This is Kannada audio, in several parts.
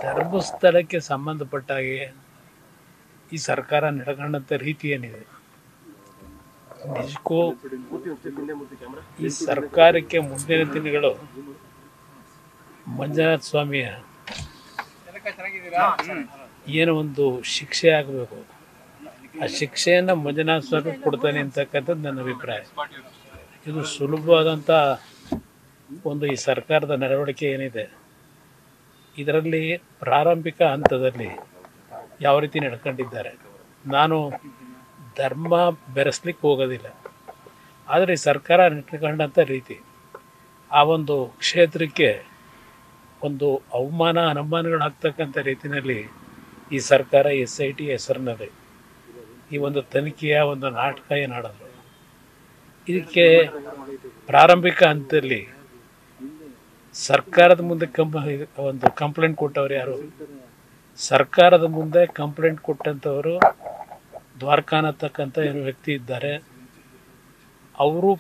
ಧರ್ಮಸ್ಥಳಕ್ಕೆ ಸಂಬಂಧಪಟ್ಟ ಹಾಗೆ ಈ ಸರ್ಕಾರ ನಡ್ಕೊಂಡಂಥ ರೀತಿ ಏನಿದೆ ನಿಜಕ್ಕೂ ಈ ಸರ್ಕಾರಕ್ಕೆ ಮುಂದಿನ ದಿನಗಳು ಮಂಜುನಾಥ ಸ್ವಾಮಿಯ ಏನೋ ಒಂದು ಶಿಕ್ಷೆ ಆಗಬೇಕು. ಆ ಶಿಕ್ಷೆಯನ್ನು ಮಂಜುನಾಥ ಸ್ವಾಮಿ ಕೊಡ್ತಾನೆ ಅಂತಕ್ಕಂಥದ್ದು ನನ್ನ ಅಭಿಪ್ರಾಯ. ಇದು ಸುಲಭವಾದಂಥ ಒಂದು ಈ ಸರ್ಕಾರದ ನಡವಳಿಕೆ ಏನಿದೆ ಇದರಲ್ಲಿ ಪ್ರಾರಂಭಿಕ ಹಂತದಲ್ಲಿ ಯಾವ ರೀತಿ ನಡ್ಕೊಂಡಿದ್ದಾರೆ. ನಾನು ಧರ್ಮ ಬೆರೆಸ್ಲಿಕ್ಕೆ ಹೋಗೋದಿಲ್ಲ, ಆದರೆ ಈ ಸರ್ಕಾರ ನಡ್ಕೊಂಡಂಥ ರೀತಿ ಆ ಒಂದು ಕ್ಷೇತ್ರಕ್ಕೆ ಒಂದು ಅವಮಾನ ಅನುಮಾನಗಳಾಗ್ತಕ್ಕಂಥ ರೀತಿಯಲ್ಲಿ ಈ ಸರ್ಕಾರ SIT ಹೆಸರಿನಲ್ಲಿ ಈ ಒಂದು ತನಿಖೆಯ ಒಂದು ನಾಟಕ ಏನಾಡಿದ್ರು. ಇದಕ್ಕೆ ಪ್ರಾರಂಭಿಕ ಹಂತದಲ್ಲಿ ಸರ್ಕಾರದ ಮುಂದೆ ಒಂದು ಕಂಪ್ಲೇಂಟ್ ಕೊಟ್ಟವರು ಯಾರು? ಸರ್ಕಾರದ ಮುಂದೆ ಕಂಪ್ಲೇಂಟ್ ಕೊಟ್ಟಂಥವರು ದ್ವಾರಕಾನ ಅಂತಕ್ಕಂಥ ಏನು ವ್ಯಕ್ತಿ ಇದ್ದಾರೆ. ಅವರು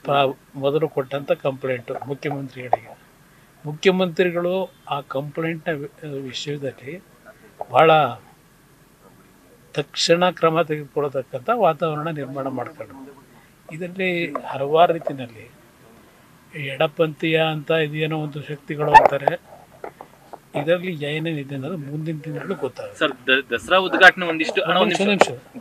ಮೊದಲು ಕೊಟ್ಟಂಥ ಕಂಪ್ಲೇಂಟು ಮುಖ್ಯಮಂತ್ರಿಗಳಿಗೆ. ಮುಖ್ಯಮಂತ್ರಿಗಳು ಆ ಕಂಪ್ಲೇಂಟ್ನ ವಿಷಯದಲ್ಲಿ ಭಾಳ ತಕ್ಷಣ ಕ್ರಮ ತೆಗೆದುಕೊಳ್ಳತಕ್ಕಂಥ ವಾತಾವರಣ ನಿರ್ಮಾಣ ಮಾಡ್ಕೊಂಡ್ರು. ಇದರಲ್ಲಿ ಹಲವಾರು ರೀತಿಯಲ್ಲಿ ಎಡಪಂಥೀಯ ಅಂತ ಇದೇನೋ ಒಂದು ಶಕ್ತಿಗಳು ಅಂತಾರೆ. ಇದರಲ್ಲಿ ಏನೇನಿದೆ ಅನ್ನೋದು ಮುಂದಿನ ದಿನಗಳು ಗೊತ್ತಾಗುತ್ತೆ. ಸರ್, ದಸರಾ ಉದ್ಘಾಟನೆ ಒಂದಿಷ್ಟು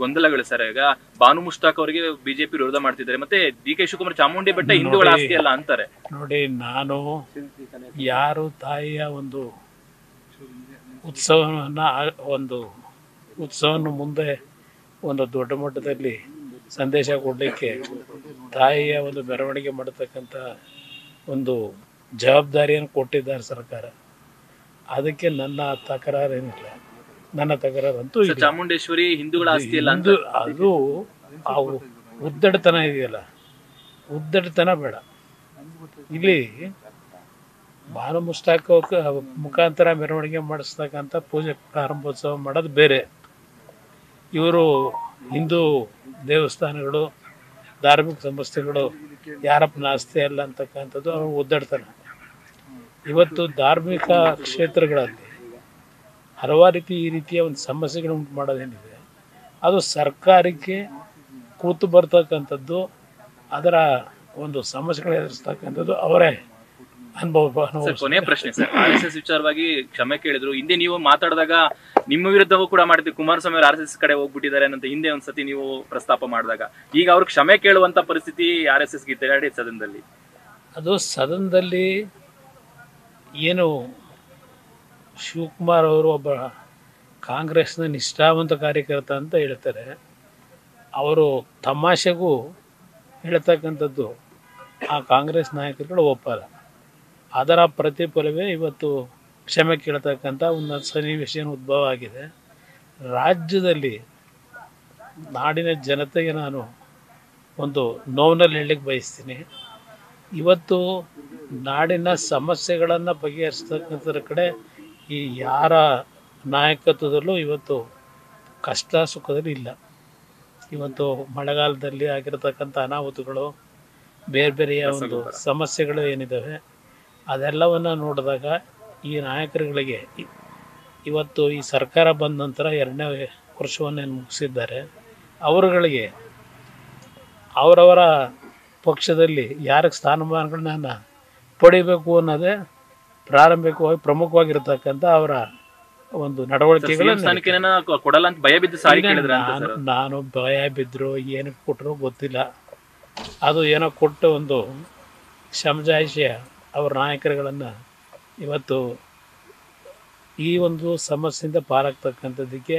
ಗೊಂದಲಗಳು ಸರ್. ಈಗ ಬಾನು ಮುಷ್ತಾಕ್ ಅವರಿಗೆ ಬಿಜೆಪಿ ವಿರೋಧ ಮಾಡ್ತಿದ್ದಾರೆ, ಮತ್ತೆ DK ಶಿವಕುಮಾರ್ ಚಾಮುಂಡಿ ಬೆಟ್ಟ ಹಿಂದೂಗಳ ಆಸ್ತಿ ಅಲ್ಲ ಅಂತಾರೆ. ನೋಡಿ, ನಾನು ಯಾರು ತಾಯಿಯ ಒಂದು ಉತ್ಸವವನ್ನು ಮುಂದೆ ಒಂದು ದೊಡ್ಡ ಮಟ್ಟದಲ್ಲಿ ಸಂದೇಶ ಕೊಡಲಿಕ್ಕೆ ತಾಯಿಯ ಒಂದು ಮೆರವಣಿಗೆ ಮಾಡತಕ್ಕಂಥ ಒಂದು ಜವಾಬ್ದಾರಿಯನ್ನು ಕೊಟ್ಟಿದ್ದಾರೆ ಸರ್ಕಾರ. ಅದಕ್ಕೆ ನನ್ನ ತಕರಾರೇನಿಲ್ಲ. ನನ್ನ ತಕರಾರಂತೂ ಚಾಮುಂಡೇಶ್ವರಿ ಹಿಂದೂಗಳ ಆಸ್ತಿ ಅಲ್ಲ. ಅದು ಆ ಉದ್ದಡತನ ಇದೆಯಲ್ಲ, ಉದ್ದಡತನ ಬೇಡ. ಇಲ್ಲಿ ಬಾನು ಮುಷ್ತಾಕ್ ಮುಖಾಂತರ ಮೆರವಣಿಗೆ ಮಾಡಿಸ್ತಕ್ಕಂಥ ಪೂಜೆ ಪ್ರಾರಂಭೋತ್ಸವ ಮಾಡೋದು ಬೇರೆ. ಇವರು ಹಿಂದೂ ದೇವಸ್ಥಾನಗಳು, ಧಾರ್ಮಿಕ ಸಂಸ್ಥೆಗಳು ಯಾರಪ್ಪನ ಆಸ್ತಿ ಅಲ್ಲ ಅಂತಕ್ಕಂಥದ್ದು ಅವ್ರು ಒದ್ದಾಡ್ತಾನೆ. ಇವತ್ತು ಧಾರ್ಮಿಕ ಕ್ಷೇತ್ರಗಳಲ್ಲಿ ಹಲವಾರು ಈ ರೀತಿಯ ಒಂದು ಸಮಸ್ಯೆಗಳು ಉಂಟು ಮಾಡೋದೇನಿದೆ ಅದು ಸರ್ಕಾರಕ್ಕೆ ಕೂತು ಬರ್ತಕ್ಕಂಥದ್ದು, ಅದರ ಒಂದು ಸಮಸ್ಯೆಗಳು ಎದುರಿಸ್ತಕ್ಕಂಥದ್ದು ಅವರೇ ಅನುಭವ. ಕೊನೆಯ ಪ್ರಶ್ನೆ ಸರ್, RSS ವಿಚಾರವಾಗಿ ಕ್ಷಮೆ ಕೇಳಿದ್ರು. ಹಿಂದೆ ನೀವು ಮಾತಾಡಿದಾಗ ನಿಮ್ಮ ವಿರುದ್ಧವೂ ಕೂಡ ಮಾಡಿದ್ವಿ, ಕುಮಾರಸ್ವಾಮಿ ಅವರು RSS ಕಡೆ ಹೋಗ್ಬಿಟ್ಟಿದ್ದಾರೆ ಅಂತ ಹಿಂದೆ ಒಂದ್ಸತಿ ನೀವು ಪ್ರಸ್ತಾಪ ಮಾಡಿದಾಗ, ಈಗ ಅವ್ರು ಕ್ಷಮೆ ಕೇಳುವಂತ ಪರಿಸ್ಥಿತಿ RSS ಗೆ ಸದನದಲ್ಲಿ. ಅದು ಸದನದಲ್ಲಿ ಏನು ಶಿವಕುಮಾರ್ ಅವರು ಒಬ್ಬ ಕಾಂಗ್ರೆಸ್ನ ನಿಷ್ಠಾವಂತ ಕಾರ್ಯಕರ್ತ ಅಂತ ಹೇಳ್ತಾರೆ. ಅವರು ತಮಾಷೆಗೂ ಹೇಳ್ತಕ್ಕಂಥದ್ದು ಆ ಕಾಂಗ್ರೆಸ್ ನಾಯಕರುಗಳು ಒಪ್ಪಲ್ಲ. ಅದರ ಪ್ರತಿಫಲವೇ ಇವತ್ತು ಕ್ಷಮೆ ಕೇಳ್ತಕ್ಕಂಥ ಒಂದು ಸನ್ನಿವೇಶ ಉದ್ಭವ ಆಗಿದೆ. ರಾಜ್ಯದಲ್ಲಿ ನಾಡಿನ ಜನತೆಗೆ ನಾನು ಒಂದು ನೋವಿನಲ್ಲಿ ಹೇಳಲಿಕ್ಕೆ ಬಯಸ್ತೀನಿ. ಇವತ್ತು ನಾಡಿನ ಸಮಸ್ಯೆಗಳನ್ನು ಬಗೆಹರಿಸ್ತಕ್ಕಂಥದ್ರ ಕಡೆ ಈ ಯಾರ ನಾಯಕತ್ವದಲ್ಲೂ ಇವತ್ತು ಕಷ್ಟ ಸುಖದಲ್ಲಿ ಇಲ್ಲ. ಇವತ್ತು ಮಳೆಗಾಲದಲ್ಲಿ ಆಗಿರತಕ್ಕಂಥ ಅನಾಹುತಗಳು, ಬೇರೆ ಬೇರೆಯ ಒಂದು ಸಮಸ್ಯೆಗಳು ಏನಿದ್ದಾವೆ ಅದೆಲ್ಲವನ್ನು ನೋಡಿದಾಗ ಈ ನಾಯಕರುಗಳಿಗೆ ಇವತ್ತು ಈ ಸರ್ಕಾರ ಬಂದ ನಂತರ 2ನೇ ವರ್ಷವನ್ನು ಮುಗಿಸಿದ್ದಾರೆ. ಅವರುಗಳಿಗೆ ಅವರವರ ಪಕ್ಷದಲ್ಲಿ ಯಾರಿಗೆ ಸ್ಥಾನಮಾನಗಳನ್ನ ಪಡಿಬೇಕು ಅನ್ನೋದೇ ಪ್ರಾರಂಭಿಕವಾಗಿ ಪ್ರಮುಖವಾಗಿರ್ತಕ್ಕಂಥ ಅವರ ಒಂದು ನಡವಳಿಕೆಗಳನ್ನು ಕೊಡಲ್ಲ ಅಂತ ಭಯ ಬಿದ್ದು ನಾನು ಭಯ ಬಿದ್ದರು ಏನಕ್ಕೆ ಕೊಟ್ಟರು ಗೊತ್ತಿಲ್ಲ. ಅದು ಏನೋ ಕೊಟ್ಟು ಒಂದು ಸಮಜಾಯಿಷಿ ಅವರ ನಾಯಕರುಗಳನ್ನು ಇವತ್ತು ಈ ಒಂದು ಸಮಸ್ಯೆಯಿಂದ ಪಾರಾಗ್ತಕ್ಕಂಥದ್ದಕ್ಕೆ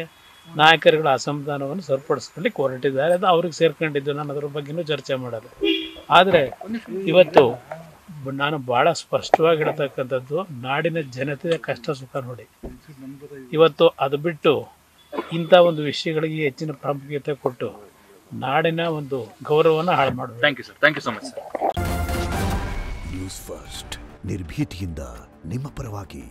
ನಾಯಕರುಗಳ ಅಸಮಾಧಾನವನ್ನು ಸರಿಪಡಿಸ್ಕೊಳ್ಳಿಕ್ಕೆ ಹೊರಟಿದ್ದಾರೆ. ಅದು ಅವ್ರಿಗೆ ಸೇರ್ಕೊಂಡಿದ್ದು. ನಾನು ಅದ್ರ ಬಗ್ಗೆನೂ ಚರ್ಚೆ ಮಾಡಲ್ಲ. ಆದರೆ ಇವತ್ತು ನಾನು ಭಾಳ ಸ್ಪಷ್ಟವಾಗಿ ಹೇಳ್ತಕ್ಕಂಥದ್ದು, ನಾಡಿನ ಜನತೆಯ ಕಷ್ಟ ಸುಖ ನೋಡಿ. ಇವತ್ತು ಅದು ಬಿಟ್ಟು ಇಂಥ ಒಂದು ವಿಷಯಗಳಿಗೆ ಹೆಚ್ಚಿನ ಪ್ರಾಮುಖ್ಯತೆ ಕೊಟ್ಟು ನಾಡಿನ ಒಂದು ಗೌರವವನ್ನು ಹಾಳು ಮಾಡೋದು. Thank you sir. Thank you so much sir. News first, ನಿರ್ಭೀತಿಯಿಂದ ನಿಮ್ಮ ಪರವಾಗಿ.